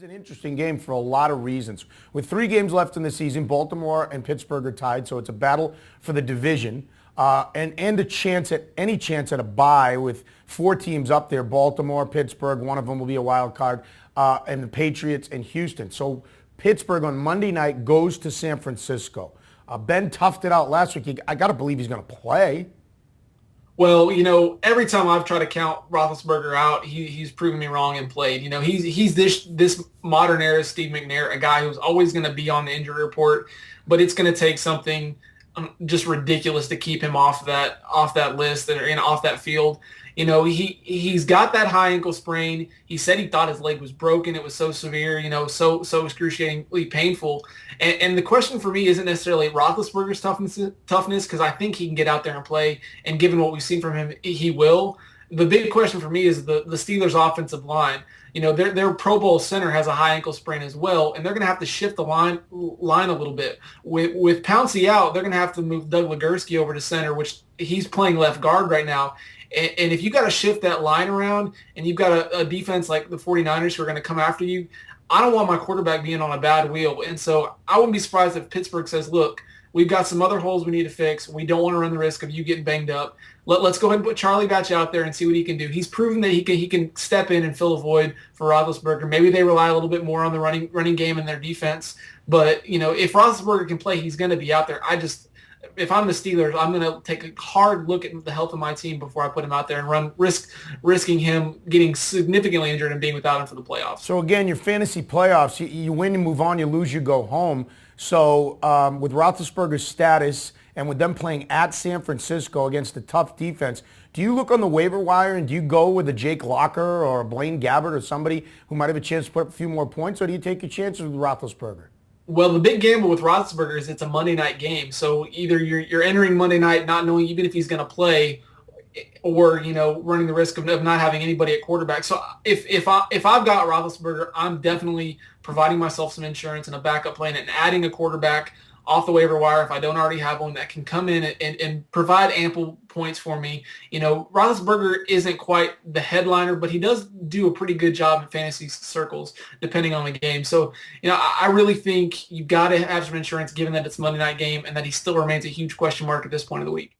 is an interesting game for a lot of reasons. With 3 games left in the season, Baltimore and Pittsburgh are tied, so it's a battle for the division and a chance at any chance at a bye with 4 teams up there: Baltimore, Pittsburgh, one of them will be a wild card, and the Patriots and Houston. So Pittsburgh on Monday night goes to San Francisco. Ben toughed it out last week. I got to believe he's going to play. Well, every time I've tried to count Roethlisberger out, he's proven me wrong and played. He's this modern era Steve McNair, a guy who's always going to be on the injury report, but it's going to take something just ridiculous to keep him off that list and off that field. He's got that high ankle sprain. He said he thought his leg was broken. It was so severe, so excruciatingly painful. And the question for me isn't necessarily Roethlisberger's toughness, because I think he can get out there and play. And given what we've seen from him, he will. The big question for me is the Steelers' offensive line. Their Pro Bowl center has a high ankle sprain as well, and they're going to have to shift the line a little bit. With Pouncey out, they're going to have to move Doug Legursky over to center, which he's playing left guard right now. And if you got to shift that line around and you've got a defense like the 49ers who are going to come after you, I don't want my quarterback being on a bad wheel. And so I wouldn't be surprised if Pittsburgh says, look, we've got some other holes we need to fix. We don't want to run the risk of you getting banged up. Let's go ahead and put Charlie Batch out there and see what he can do. He's proven that he can step in and fill a void for Roethlisberger. Maybe they rely a little bit more on the running game and their defense. But, if Roethlisberger can play, he's going to be out there. If I'm the Steelers, I'm going to take a hard look at the health of my team before I put him out there and risking him getting significantly injured and being without him for the playoffs. So again, your fantasy playoffs, you win, you move on, you lose, you go home. So with Roethlisberger's status and with them playing at San Francisco against a tough defense, do you look on the waiver wire and do you go with a Jake Locker or a Blaine Gabbert or somebody who might have a chance to put up a few more points, or do you take your chances with Roethlisberger? Well, the big gamble with Roethlisberger is it's a Monday night game. So either you're entering Monday night not knowing even if he's going to play, or running the risk of not having anybody at quarterback. So if I've got Roethlisberger, I'm definitely providing myself some insurance and a backup plan and adding a quarterback off the waiver wire if I don't already have one that can come in and provide ample points for me. Roethlisberger isn't quite the headliner, but he does do a pretty good job in fantasy circles depending on the game. So, I really think you've got to have some insurance given that it's a Monday night game and that he still remains a huge question mark at this point of the week.